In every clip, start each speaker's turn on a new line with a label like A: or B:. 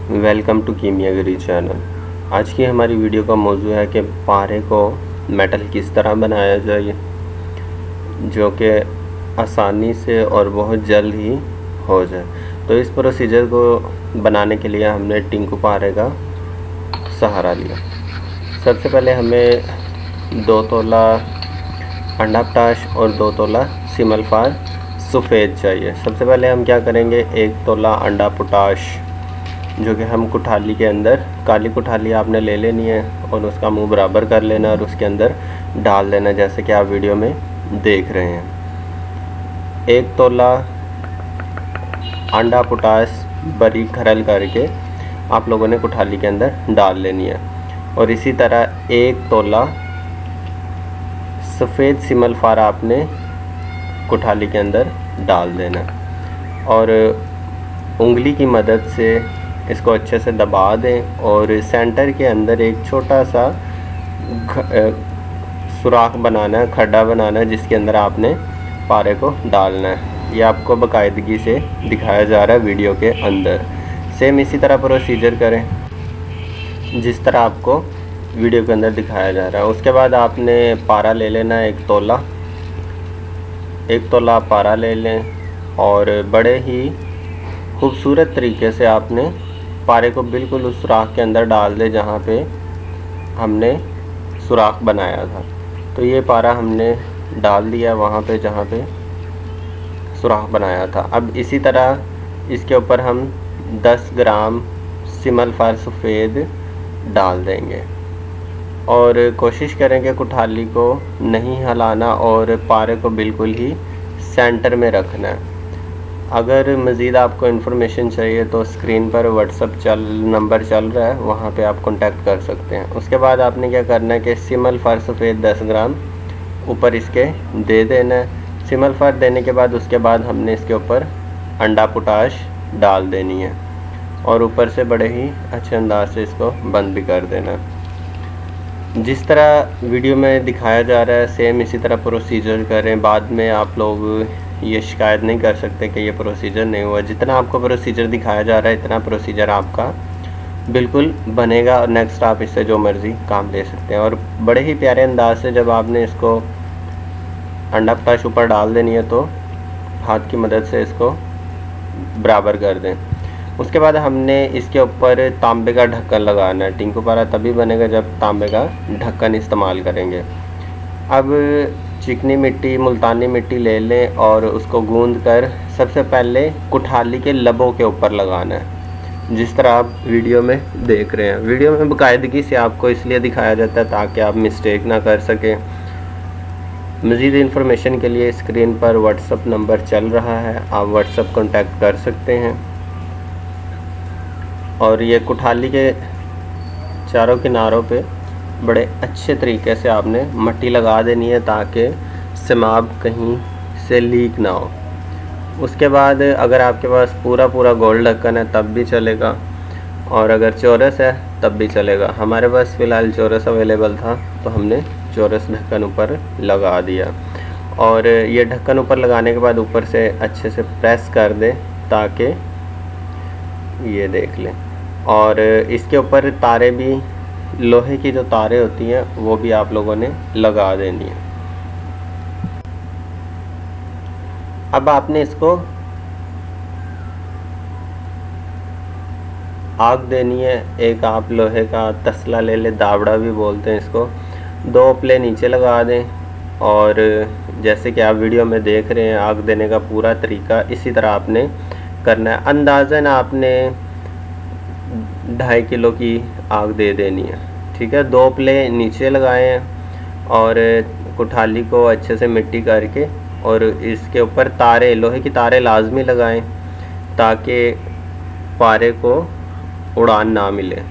A: Welcome to कीमियागरी channel. आज की हमारी वीडियो का मौजू है कि पारे को मेटल किस तरह बनाया जाए जो कि आसानी से और बहुत जल्द ही हो जाए। तो इस प्रोसीजर को बनाने के लिए हमने टिंकू पारे का सहारा लिया। सबसे पहले हमें 2 तोला अंडा पोटाश और 2 तोला सिमल्फार सफ़ेद चाहिए। सबसे पहले हम क्या करेंगे, 1 तोला अंडा पोटाश जो कि हम कुठाली के अंदर, काली कुठाली आपने ले लेनी है और उसका मुंह बराबर कर लेना और उसके अंदर डाल देना, जैसे कि आप वीडियो में देख रहे हैं। 1 तोला अंडा पोटाश बारीक खरल करके आप लोगों ने कुठाली के अंदर डाल लेनी है। और इसी तरह 1 तोला सफ़ेद सिमल्फार आपने कुठाली के अंदर डाल देना और उंगली की मदद से इसको अच्छे से दबा दें और सेंटर के अंदर एक छोटा सा सुराख बनाना है, खड्डा बनाना है, जिसके अंदर आपने पारे को डालना है। ये आपको बाकायदगी से दिखाया जा रहा है वीडियो के अंदर। सेम इसी तरह प्रोसीजर करें जिस तरह आपको वीडियो के अंदर दिखाया जा रहा है। उसके बाद आपने पारा ले लेना है 1 तोला। 1 तोला पारा ले लें और बड़े ही खूबसूरत तरीके से आपने पारे को बिल्कुल उस सुराख के अंदर डाल दे जहाँ पे हमने सुराख बनाया था। तो ये पारा हमने डाल दिया वहाँ पे जहाँ पे सुराख बनाया था। अब इसी तरह इसके ऊपर हम 10 ग्राम सिमल्फार सफ़ेद डाल देंगे और कोशिश करें कि कुठाली को नहीं हिलाना और पारे को बिल्कुल ही सेंटर में रखना है। अगर मज़ीद आपको इन्फॉर्मेशन चाहिए तो स्क्रीन पर व्हाट्सअप नंबर चल रहा है, वहाँ पे आप कांटेक्ट कर सकते हैं। उसके बाद आपने क्या करना है कि सिमल्फार सफ़ेद 10 ग्राम ऊपर इसके दे देना है। सिमल्फार देने के बाद उसके बाद हमने इसके ऊपर अंडा पोटाश डाल देनी है और ऊपर से बड़े ही अच्छे अंदाज से इसको बंद भी कर देना। जिस तरह वीडियो में दिखाया जा रहा है सेम इसी तरह प्रोसीजर करें। बाद में आप लोग ये शिकायत नहीं कर सकते कि ये प्रोसीजर नहीं हुआ। जितना आपको प्रोसीजर दिखाया जा रहा है इतना प्रोसीजर आपका बिल्कुल बनेगा और नेक्स्ट आप इससे जो मर्ज़ी काम ले सकते हैं। और बड़े ही प्यारे अंदाज से जब आपने इसको अंडा पोटाश ऊपर डाल देनी है तो हाथ की मदद से इसको बराबर कर दें। उसके बाद हमने इसके ऊपर तांबे का ढक्कन लगाना है। टिंकू पारा तभी बनेगा जब तांबे का ढक्कन इस्तेमाल करेंगे। अब चिकनी मिट्टी, मुल्तानी मिट्टी ले लें और उसको गूंद कर सबसे पहले कुठाली के लबों के ऊपर लगाना है, जिस तरह आप वीडियो में देख रहे हैं। वीडियो में बाकायदगी से आपको इसलिए दिखाया जाता है ताकि आप मिस्टेक ना कर सकें। मज़ीद इन्फॉर्मेशन के लिए स्क्रीन पर व्हाट्सअप नंबर चल रहा है, आप व्हाट्सअप कॉन्टैक्ट कर सकते हैं। और ये कुठाली के चारों किनारों पे बड़े अच्छे तरीके से आपने मट्टी लगा देनी है ताकि सिमाब कहीं से लीक ना हो। उसके बाद अगर आपके पास पूरा गोल ढक्कन है तब भी चलेगा और अगर चौरस है तब भी चलेगा। हमारे पास फ़िलहाल चौरस अवेलेबल था तो हमने चौरस ढक्कन ऊपर लगा दिया। और ये ढक्कन ऊपर लगाने के बाद ऊपर से अच्छे से प्रेस कर दें ताकि ये देख लें। और इसके ऊपर तारे भी, लोहे की जो तारें होती हैं वो भी आप लोगों ने लगा देनी है। अब आपने इसको आग देनी है। एक आप लोहे का तसला ले ले, दावड़ा भी बोलते हैं इसको। 2 उपले नीचे लगा दें और जैसे कि आप वीडियो में देख रहे हैं आग देने का पूरा तरीका इसी तरह आपने करना है। अंदाज़न आपने 2.5 किलो की आग दे देनी है, ठीक है। 2 उपले नीचे लगाए हैं और कुठाली को अच्छे से मिट्टी करके और इसके ऊपर तारे, लोहे की तारे लाजमी लगाएं ताकि पारे को उड़ान ना मिले।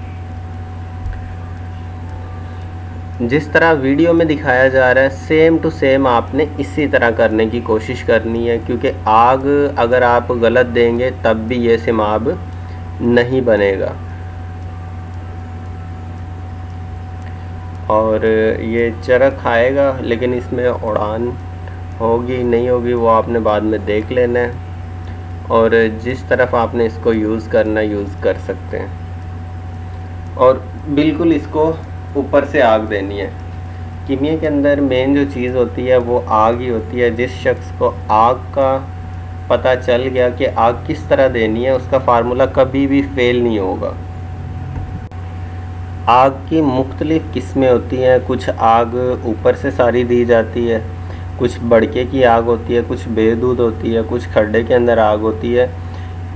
A: जिस तरह वीडियो में दिखाया जा रहा है सेम टू सेम आपने इसी तरह करने की कोशिश करनी है, क्योंकि आग अगर आप गलत देंगे तब भी ये सिमाब नहीं बनेगा। और ये चरख आएगा लेकिन इसमें उड़ान होगी नहीं होगी वो आपने बाद में देख लेना है। और जिस तरफ आपने इसको यूज़ करना यूज़ कर सकते हैं। और बिल्कुल इसको ऊपर से आग देनी है। कीमिया के अंदर मेन जो चीज़ होती है वो आग ही होती है। जिस शख्स को आग का पता चल गया कि आग किस तरह देनी है, उसका फार्मूला कभी भी फेल नहीं होगा। आग की मुख्तलिफ़ किस्में होती हैं। कुछ आग ऊपर से सारी दी जाती है, कुछ बड़के की आग होती है, कुछ बेदूध होती है, कुछ खड्डे के अंदर आग होती है।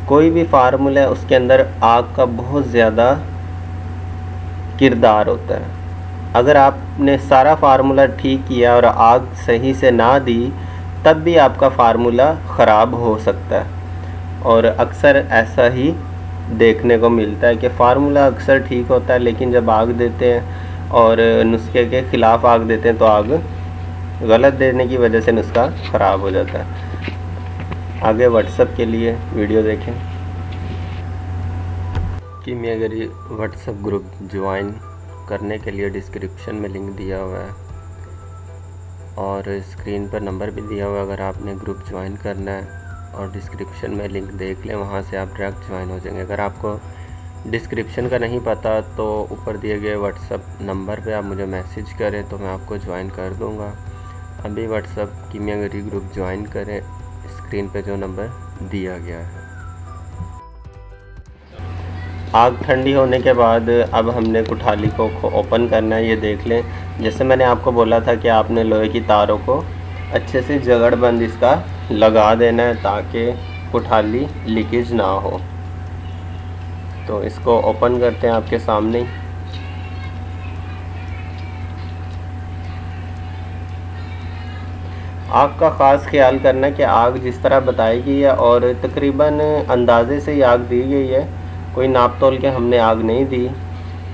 A: कोई भी फार्मूला है उसके अंदर आग का बहुत ज़्यादा किरदार होता है। अगर आपने सारा फार्मूला ठीक किया और आग सही से ना दी, तब भी आपका फार्मूला ख़राब हो सकता है। और अक्सर ऐसा ही देखने को मिलता है कि फार्मूला अक्सर ठीक होता है, लेकिन जब आग देते हैं और नुस्खे के ख़िलाफ़ आग देते हैं तो आग गलत देने की वजह से नुस्खा ख़राब हो जाता है। आगे व्हाट्सएप के लिए वीडियो देखें। कीमियागरी व्हाट्सएप ग्रुप ज्वाइन करने के लिए डिस्क्रिप्शन में लिंक दिया हुआ है और स्क्रीन पर नंबर भी दिया हुआ है। अगर आपने ग्रुप ज्वाइन करना है और डिस्क्रिप्शन में लिंक देख लें, वहाँ से आप डायरेक्ट ज्वाइन हो जाएंगे। अगर आपको डिस्क्रिप्शन का नहीं पता तो ऊपर दिए गए व्हाट्सएप नंबर पे आप मुझे मैसेज करें तो मैं आपको ज्वाइन कर दूँगा। अभी व्हाट्सएप कीमियागरी ग्रुप ज्वाइन करें, स्क्रीन पे जो नंबर दिया गया है। आग ठंडी होने के बाद अब हमने कुठाली को ओपन करना है। ये देख लें, जैसे मैंने आपको बोला था कि आपने लोहे की तारों को अच्छे से जगड़बंद इसका लगा देना है ताकि कुठाली लीकेज ना हो। तो इसको ओपन करते हैं आपके सामने। आग का ख़ास ख्याल करना कि आग जिस तरह बताई गई है और तकरीबन अंदाज़े से ही आग दी गई है, कोई नाप तोल के हमने आग नहीं दी।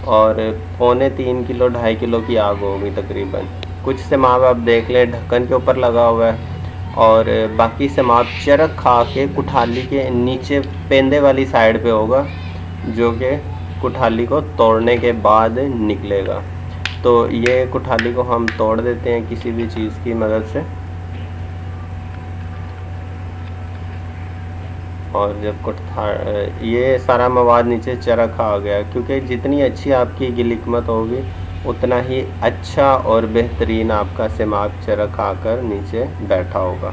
A: और 3.25 किलो 2.5 किलो की आग होगी तकरीबन। कुछ सेमाब आप देख लें ढक्कन के ऊपर लगा हुआ है और बाकी सेमाब चरक खा के कुठाली के नीचे पेंदे वाली साइड पे होगा, जो कि कुठाली को तोड़ने के बाद निकलेगा। तो ये कुठाली को हम तोड़ देते हैं किसी भी चीज़ की मदद से। और जब ये सारा मवाद नीचे चरक आ गया, क्योंकि जितनी अच्छी आपकी गिलिकमत होगी उतना ही अच्छा और बेहतरीन आपका सेमाब चरक आकर नीचे बैठा होगा।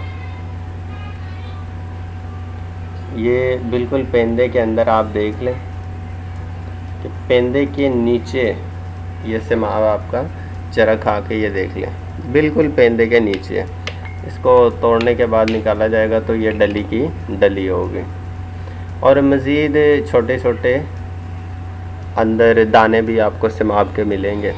A: ये बिल्कुल पेंदे के अंदर आप देख लें कि पेंदे के नीचे ये सेमाब आपका चरक आके ये देख लें, बिल्कुल पेंदे के नीचे। इसको तोड़ने के बाद निकाला जाएगा तो ये डली की डली होगी। और मज़ीद छोटे छोटे अंदर दाने भी आपको सेमाब के मिलेंगे।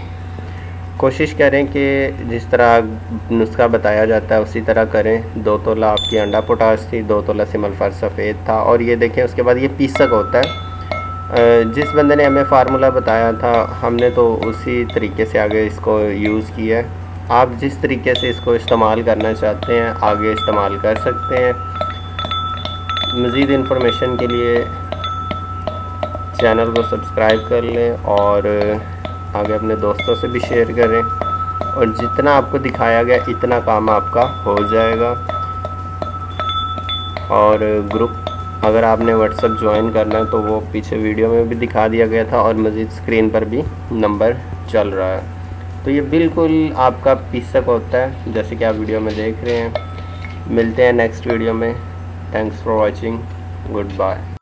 A: कोशिश करें कि जिस तरह नुस्खा बताया जाता है उसी तरह करें। 2 तोला आपकी अंडा पोटाश थी, 2 तोला सिमलफर सफ़ेद था। और ये देखें, उसके बाद ये पीसक होता है। जिस बंदे ने हमें फार्मूला बताया था हमने तो उसी तरीके से आगे इसको यूज़ किया है। आप जिस तरीके से इसको इस्तेमाल करना चाहते हैं आगे इस्तेमाल कर सकते हैं। मज़ीद इन्फॉर्मेशन के लिए चैनल को सब्सक्राइब कर लें और आगे अपने दोस्तों से भी शेयर करें। और जितना आपको दिखाया गया इतना काम आपका हो जाएगा। और ग्रुप अगर आपने व्हाट्सएप ज्वाइन करना है तो वो पीछे वीडियो में भी दिखा दिया गया था और मज़ीद स्क्रीन पर भी नंबर चल रहा है। तो ये बिल्कुल आपका पीसक होता है जैसे कि आप वीडियो में देख रहे हैं। मिलते हैं नेक्स्ट वीडियो में। Thanks for watching. Good bye.